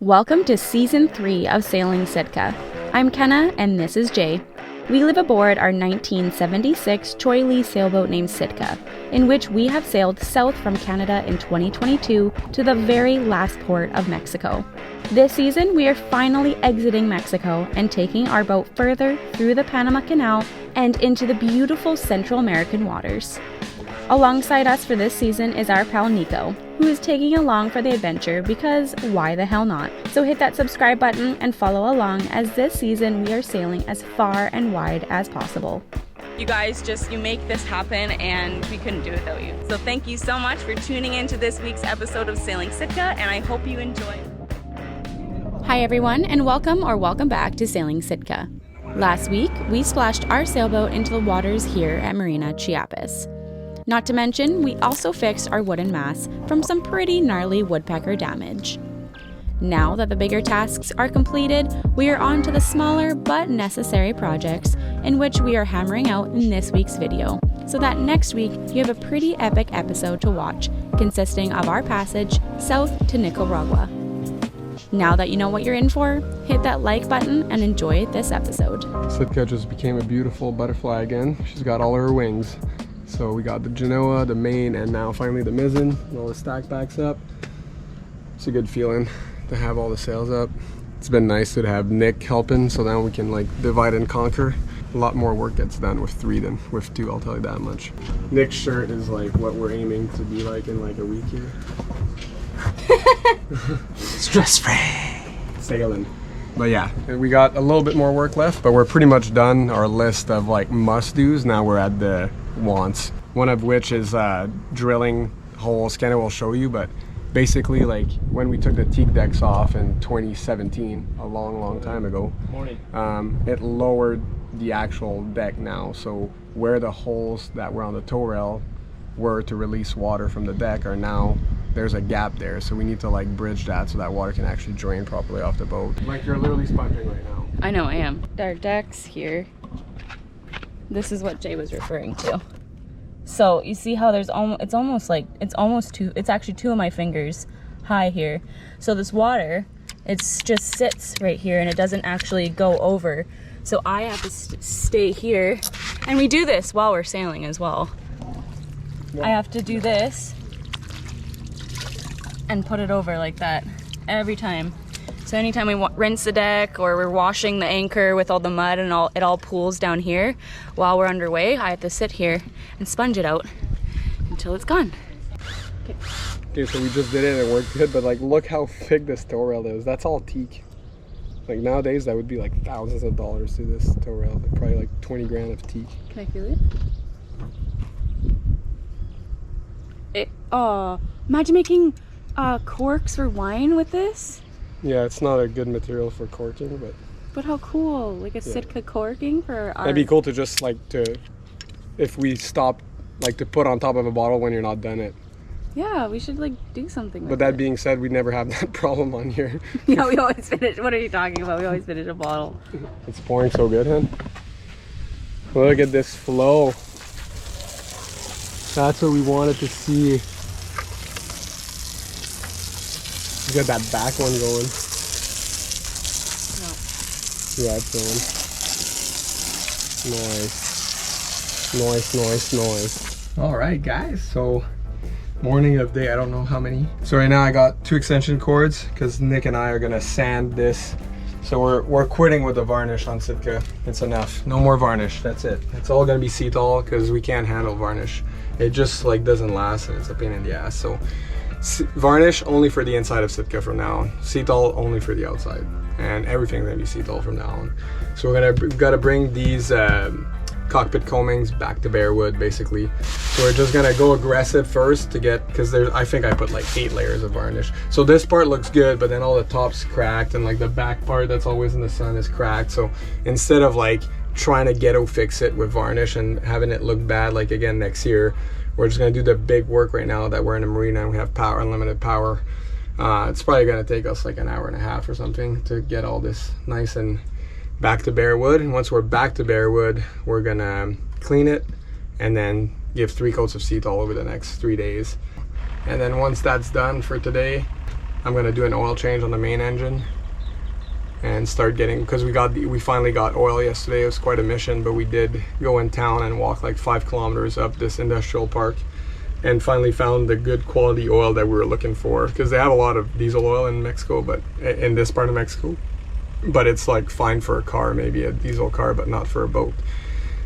Welcome to Season 3 of Sailing Sitka. I'm Kenna and this is Jay. We live aboard our 1976 Choi Lee sailboat named Sitka, in which we have sailed south from Canada in 2022 to the very last port of Mexico. This season, we are finally exiting Mexico and taking our boat further through the Panama Canal and into the beautiful Central American waters. Alongside us for this season is our pal Nico, who is taking along for the adventure because why the hell not? So hit that subscribe button and follow along, as this season we are sailing as far and wide as possible. You guys you make this happen and we couldn't do it without you. So thank you so much for tuning in to this week's episode of Sailing Sitka, and I hope you enjoy. Hi everyone, and welcome back to Sailing Sitka. Last week, we splashed our sailboat into the waters here at Marina Chiapas. Not to mention, we also fixed our wooden mast from some pretty gnarly woodpecker damage. Now that the bigger tasks are completed, we are on to the smaller but necessary projects in which we are hammering out in this week's video, so that next week you have a pretty epic episode to watch, consisting of our passage south to Nicaragua. Now that you know what you're in for, hit that like button and enjoy this episode. Sitka just became a beautiful butterfly again. She's got all her wings. So we got the genoa, the main, and now finally the mizzen, and all the stack backs up. It's a good feeling to have all the sails up. It's been nice to have Nick helping, so now we can like divide and conquer. A lot more work gets done with 3 than with 2, I'll tell you that much. Nick's shirt is like what we're aiming to be like in like a week here. Stress-free sailing. But yeah, we got a little bit more work left, but we're pretty much done our list of like must-dos. Now we're at the wants, one of which is drilling holes. Kenna will show you, but basically like when we took the teak decks off in 2017, a long time ago, it lowered the actual deck now. So where the holes that were on the tow rail were to release water from the deck are now, there's a gap there, so we need to like bridge that so that water can actually drain properly off the boat. Like you're literally sponging right now. I know I am. Our decks here. This is what Jay was referring to. So you see how there's it's actually 2 of my fingers high here. So this water, just sits right here and it doesn't actually go over. So I have to stay here, and we do this while we're sailing as well. Yeah. I have to do this and put it over like that every time. So anytime we rinse the deck or we're washing the anchor with all the mud and it all pools down here while we're underway, I have to sit here and sponge it out until it's gone. Okay, so we just did it and it worked good, but like look how thick this tow rail is. That's all teak. Like nowadays that would be like thousands of dollars to this tow rail. Probably like 20 grand of teak. Can I feel it? Imagine making corks for wine with this. Yeah, it's not a good material for corking, but how cool, like a Sitka corking for our... That'd be cool to just like if we stop, like to put on top of a bottle when you're not done it. Yeah, we should like do something with But that being said, we never have that problem on here. Yeah, we always finish, what are you talking about? We always finish a bottle. It's pouring so good, huh? Look at this flow. That's what we wanted to see. You got that back one going. No. Yeah, it's going. Nice. All right, guys. So, morning of day, I don't know how many. So right now I got 2 extension cords because Nick and I are gonna sand this. So we're quitting with the varnish on Sitka. It's enough. No more varnish. That's it. It's all gonna be Cetal because we can't handle varnish. It just like doesn't last and it's a pain in the ass. So. Varnish only for the inside of Sitka from now on. Cetal only for the outside, and everything's gonna be Cetal from now on. So we've got to bring these cockpit combings back to bare wood, basically. So we're just gonna go aggressive first to get, because I think I put like 8 layers of varnish. So this part looks good, but then all the top's cracked, and like the back part that's always in the sun is cracked. So instead of like trying to ghetto fix it with varnish and having it look bad like again next year, we're just gonna do the big work right now that we're in a marina and we have power, unlimited power. It's probably gonna take us like an hour and a half or something to get all this nice and back to bare wood. And once we're back to bare wood, we're gonna clean it and then give 3 coats of Cetal over the next 3 days. And then once that's done for today, I'm gonna do an oil change on the main engine and start getting, because we finally got oil yesterday. It was quite a mission, but we did go in town and walk like 5 kilometers up this industrial park and finally found the good quality oil that we were looking for, because they have a lot of diesel oil in Mexico, but in this part of Mexico, but it's like fine for a car, maybe a diesel car, but not for a boat.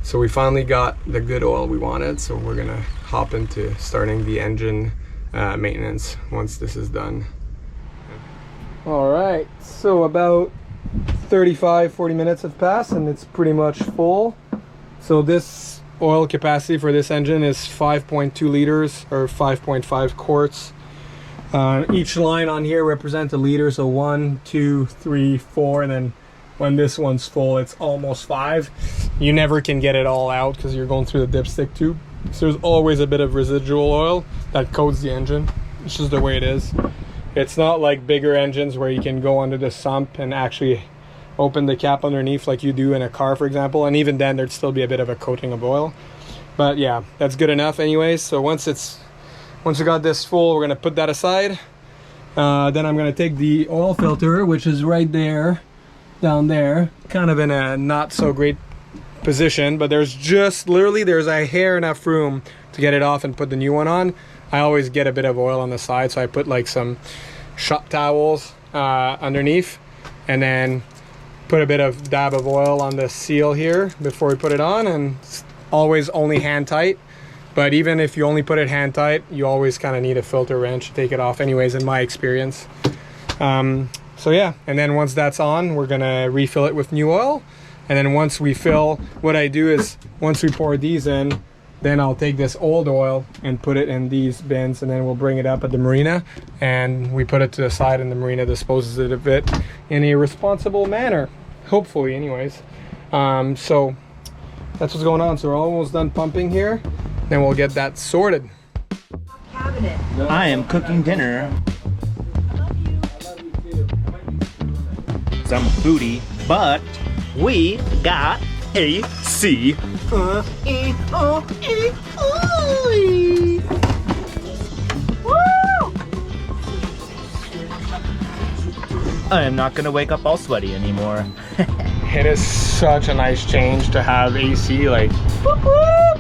So we finally got the good oil we wanted, so we're gonna hop into starting the engine maintenance once this is done. All right, so about 35-40 minutes have passed and it's pretty much full. So this oil capacity for this engine is 5.2 liters or 5.5 quarts. Each line on here represents a liter, so 1, 2, 3, 4, and then when this one's full it's almost 5. You never can get it all out because you're going through the dipstick tube, so there's always a bit of residual oil that coats the engine. It's just the way it is. It's not like bigger engines where you can go under the sump and actually open the cap underneath like you do in a car, for example, and even then there'd still be a bit of a coating of oil. But yeah, that's good enough anyways. So once we got this full, we're gonna put that aside. Then I'm gonna take the oil filter, which is right there, down there, kind of in a not so great position, but there's a hair enough room to get it off and put the new one on. I always get a bit of oil on the side, so I put like some shop towels underneath, and then put a bit of dab of oil on the seal here before we put it on, and always only hand tight. But even if you only put it hand tight, you always kind of need a filter wrench to take it off anyways, in my experience. So yeah, and then once that's on, we're gonna refill it with new oil. And then once we fill, what I do is once we pour these in, then I'll take this old oil and put it in these bins, and then we'll bring it up at the marina and we put it to the side, and the marina disposes of it in a responsible manner, hopefully anyways. So that's what's going on. So we're almost done pumping here, then we'll get that sorted. I am cooking dinner. I'm a foodie, but we got AC. I am not gonna wake up all sweaty anymore. It is such a nice change to have AC, like, whoop, whoop.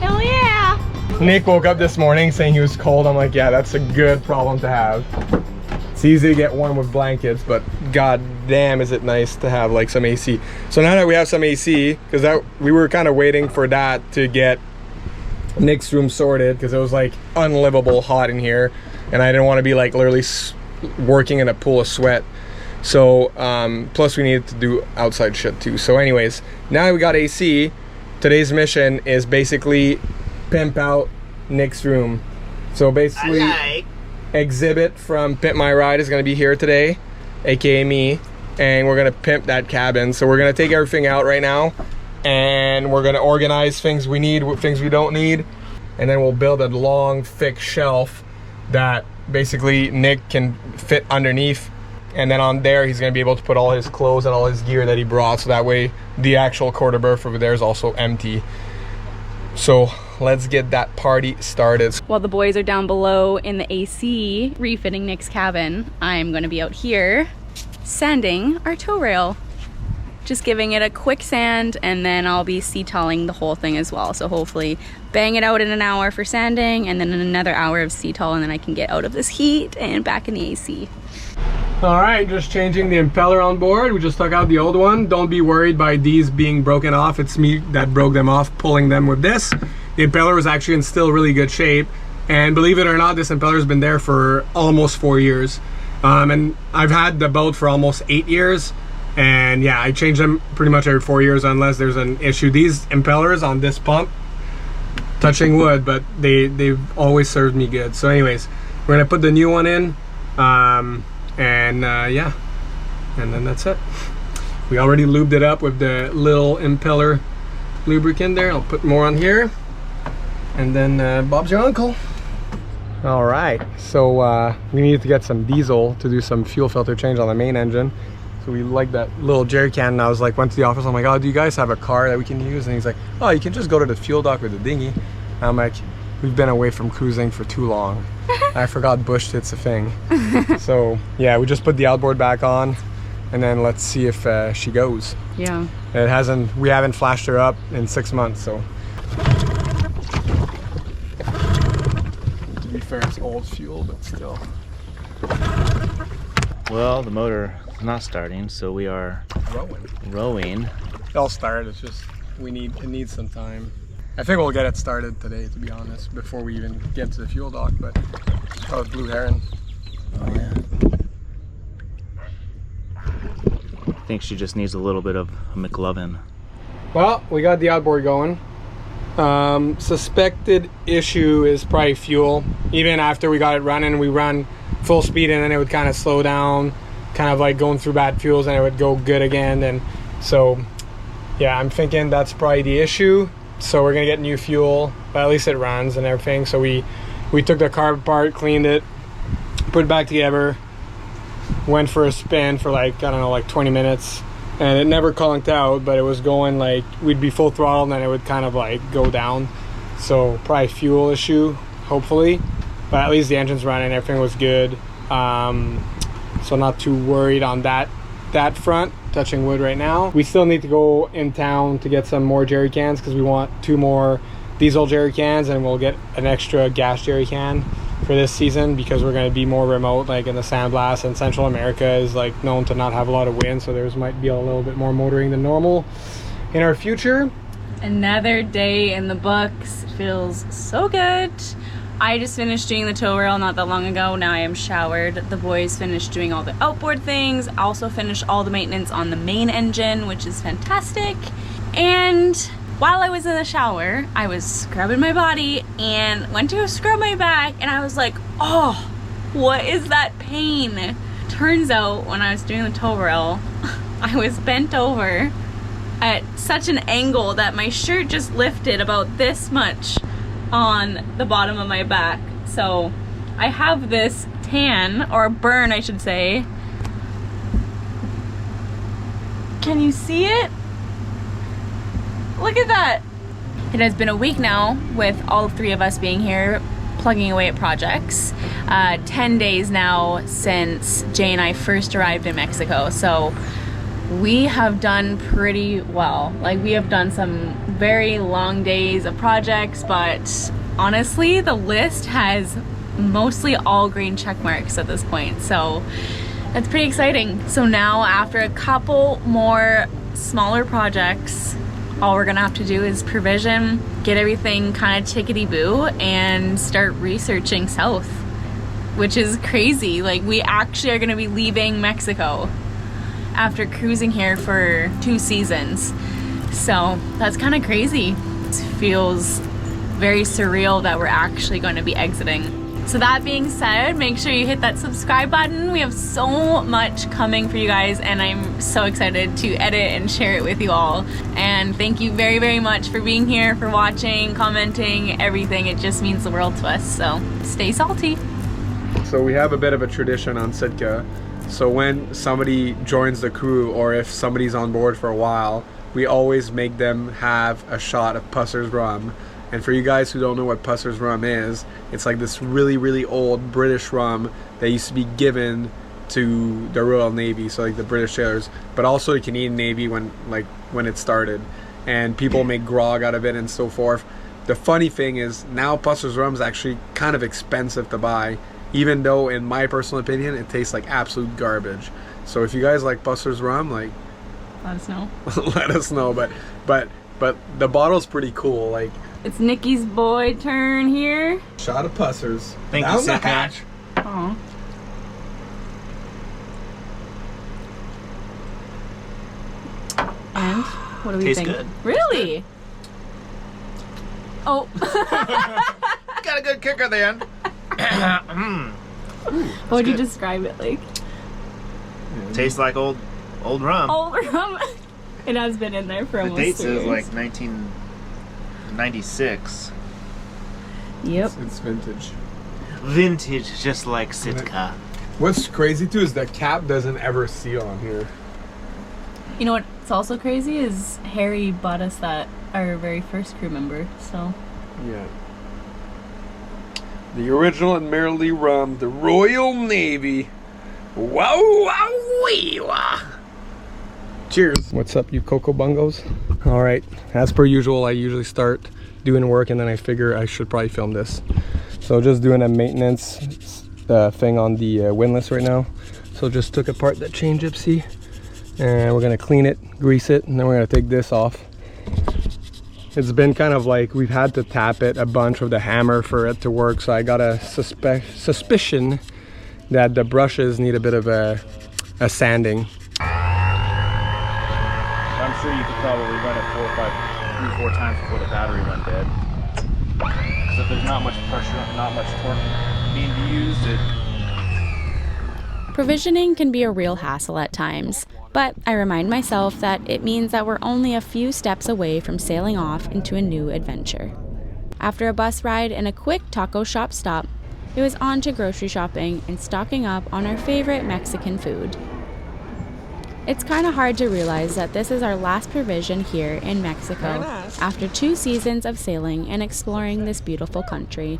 Hell yeah! Nick woke up this morning saying he was cold. I'm like, yeah, that's a good problem to have. It's easy to get warm with blankets, but god damn is it nice to have like some AC. So now that we have some AC, because we were kind of waiting for that to get Nick's room sorted, because it was like unlivable hot in here, and I didn't want to be like literally working in a pool of sweat. So plus we needed to do outside shit too. So anyways, now we got AC. Today's mission is basically pimp out Nick's room. So basically Exhibit from Pimp My Ride is going to be here today, aka me, and we're going to pimp that cabin. So we're going to take everything out right now, and we're going to organize things we need, things we don't need, and then we'll build a long thick shelf that basically Nick can fit underneath, and then on there he's going to be able to put all his clothes and all his gear that he brought, so that way the actual quarter berth over there is also empty. So let's get that party started. While the boys are down below in the AC refitting Nick's cabin, I'm going to be out here sanding our tow rail. Just giving it a quick sand, and then I'll be sea-tolling the whole thing as well. So hopefully bang it out in an hour for sanding, and then in another hour of sea-tol, and then I can get out of this heat and back in the AC. All right, just changing the impeller on board. We just took out the old one. Don't be worried by these being broken off. It's me that broke them off, pulling them with this. The impeller was actually in still really good shape, and believe it or not, this impeller has been there for almost 4 years, and I've had the boat for almost 8 years, and yeah, I change them pretty much every 4 years unless there's an issue. These impellers on this pump, touching wood, but they've always served me good. So anyways, we're gonna put the new one in, yeah, and then that's it. We already lubed it up with the little impeller lubricant there. I'll put more on here, and then Bob's your uncle. All right, so we needed to get some diesel to do some fuel filter change on the main engine. So we like that little jerry can, and I was like, went to the office, I'm like, oh, do you guys have a car that we can use? And he's like, oh, you can just go to the fuel dock with the dinghy. And I'm like, we've been away from cruising for too long. I forgot bush tit's a thing. So yeah, we just put the outboard back on, and then let's see if she goes. Yeah. We haven't flashed her up in 6 months, so. To be fair, it's old fuel, but still. Well, the motor is not starting, so we are rowing. It'll start. It's just it needs some time. I think we'll get it started today, to be honest, before we even get to the fuel dock. But oh, blue heron. Oh yeah. I think she just needs a little bit of a McLovin. Well, we got the outboard going. Suspected issue is probably fuel. Even after we got it running, we run full speed and then it would kind of slow down, kind of like going through bad fuels, and it would go good again. And so yeah, I'm thinking that's probably the issue. So we're gonna get new fuel, but at least it runs and everything. So we took the car apart, cleaned it, put it back together, went for a spin for like, I don't know, like 20 minutes, and it never conked out, but it was going like, we'd be full throttle and then it would kind of like go down. So probably fuel issue, hopefully, but at least the engine's running, everything was good. So not too worried on that front, touching wood right now. We still need to go in town to get some more jerry cans because we want 2 more diesel jerry cans, and we'll get an extra gas jerry can for this season because we're going to be more remote, like in the sandblast, and Central America is like known to not have a lot of wind, so there's might be a little bit more motoring than normal in our future. Another day in the books. Feels so good. I just finished doing the tow rail not that long ago. Now I am showered. The boys finished doing all the outboard things. Also finished all the maintenance on the main engine, which is fantastic. And while I was in the shower, I was scrubbing my body and went to scrub my back, and I was like, oh, what is that pain? Turns out when I was doing the tow rail, I was bent over at such an angle that my shirt just lifted about this much on the bottom of my back. So I have this tan, or burn I should say. Can you see it? Look at that. It has been a week now with all 3 of us being here plugging away at projects. 10 days now since Jay and I first arrived in Mexico. So we have done pretty well. Like, we have done some very long days of projects, but honestly the list has mostly all green check marks at this point, so that's pretty exciting. So now, after a couple more smaller projects, all we're gonna have to do is provision, get everything kind of tickety-boo, and start researching south, which is crazy. Like, we actually are gonna be leaving Mexico after cruising here for 2 seasons. So that's kind of crazy. It feels very surreal that we're actually going to be exiting. So that being said, make sure you hit that subscribe button. We have so much coming for you guys, and I'm so excited to edit and share it with you all. And thank you very, very much for being here, for watching, commenting, everything. It just means the world to us. So stay salty. So we have a bit of a tradition on Sitka. So when somebody joins the crew, or if somebody's on board for a while, we always make them have a shot of Pussers rum. And for you guys who don't know what Pussers rum is, it's like this really, really old British rum that used to be given to the Royal Navy, so like the British sailors, but also the Canadian Navy when it started. And people make grog out of it and so forth. The funny thing is, now Pussers rum is actually kind of expensive to buy, even though in my personal opinion it tastes like absolute garbage. So if you guys like Pussers rum, like, let us know. let us know. But the bottle's pretty cool. Like, it's Nikki's boy turn here. Shot of Pussers. Thank you, Sitka. Aw. And what do we Tastes think? good. Really? Oh. Got a good kick at the end. What would you describe it like? Tastes like old rum. Old rum. It has been in there for almost 3 years. The date says like 1996. Yep. It's vintage. Vintage, just like Sitka. What's crazy too is the cap doesn't ever seal on here. You know what's also crazy is Harry bought us that, our very first crew member, so. Yeah. The original and merely rum, the Royal Navy. Wow, wow, wee, wah. Cheers. What's up, you Cocoa Bungos? All right, as per usual, I usually start doing work and then I figure I should probably film this. So just doing a maintenance thing on the windlass right now. So just took apart that chain gypsy and we're gonna clean it, grease it, and then we're gonna take this off. It's been kind of like we've had to tap it a bunch with the hammer for it to work, so I got a suspicion that the brushes need a bit of a sanding. I'm sure you could probably run it 3 or 4 times before the battery went dead. So if there's not much pressure, not much torque being used, Provisioning can be a real hassle at times, but I remind myself that it means that we're only a few steps away from sailing off into a new adventure. After a bus ride and a quick taco shop stop, it was on to grocery shopping and stocking up on our favorite Mexican food. It's kind of hard to realize that this is our last provision here in Mexico after 2 seasons of sailing and exploring this beautiful country.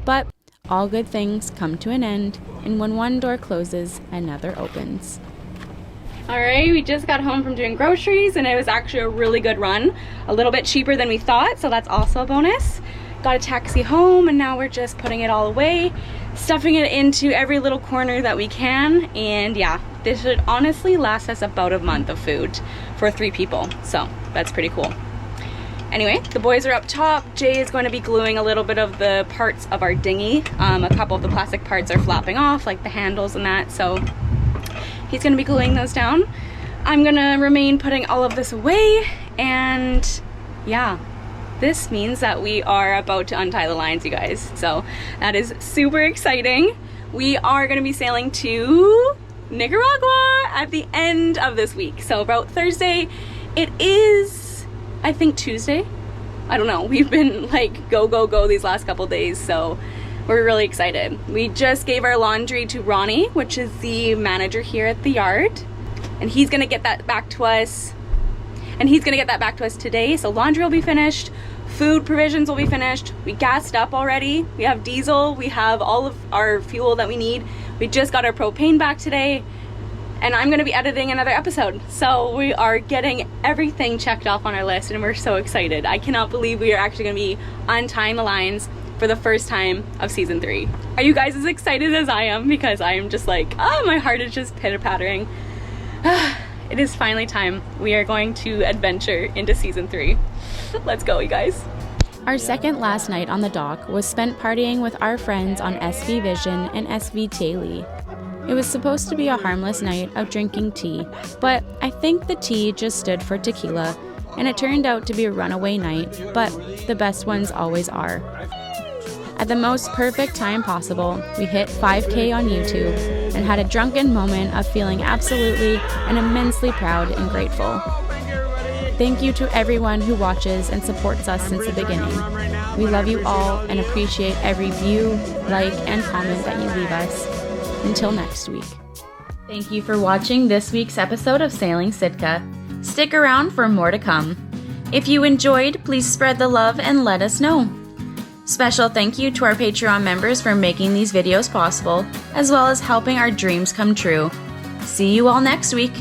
But all good things come to an end, and when one door closes, another opens. Alright, we just got home from doing groceries and it was actually a really good run. A little bit cheaper than we thought, so that's also a bonus. Got a taxi home and now we're just putting it all away, stuffing it into every little corner that we can, and yeah, this should honestly last us about a month of food for 3 people, so that's pretty cool. Anyway, the boys are up top. Jay is going to be gluing a little bit of the parts of our dinghy. A couple of the plastic parts are flapping off, like the handles and that, so he's going to be gluing those down. I'm going to remain putting all of this away, and yeah, this means that we are about to untie the lines, you guys. So that is super exciting. We are going to be sailing to Nicaragua at the end of this week. So about Thursday. It is, I think, Tuesday. I don't know. We've been like go, go, go these last couple days, so we're really excited. We just gave our laundry to Ronnie, which is the manager here at the yard, and he's gonna get that back to us. Today, so laundry will be finished, food provisions will be finished. We gassed up already. We have diesel, we have all of our fuel that we need. We just got our propane back today, and I'm gonna be editing another episode. So we are getting everything checked off on our list and we're so excited. I cannot believe we are actually gonna be untying the lines for the first time of season 3. Are you guys as excited as I am? Because I am just like, my heart is just pitter-pattering. It is finally time. We are going to adventure into season 3. Let's go, you guys. Our second last night on the dock was spent partying with our friends on SV Vision and SV Taylor. It was supposed to be a harmless night of drinking tea, but I think the tea just stood for tequila, and it turned out to be a runaway night, but the best ones always are. At the most perfect time possible, we hit 5K on YouTube and had a drunken moment of feeling absolutely and immensely proud and grateful. Thank you to everyone who watches and supports us since the beginning. We love you all and appreciate every view, like, and comment that you leave us. Until next week. Thank you for watching this week's episode of Sailing Sitka. Stick around for more to come. If you enjoyed, please spread the love and let us know. Special thank you to our Patreon members for making these videos possible, as well as helping our dreams come true. See you all next week.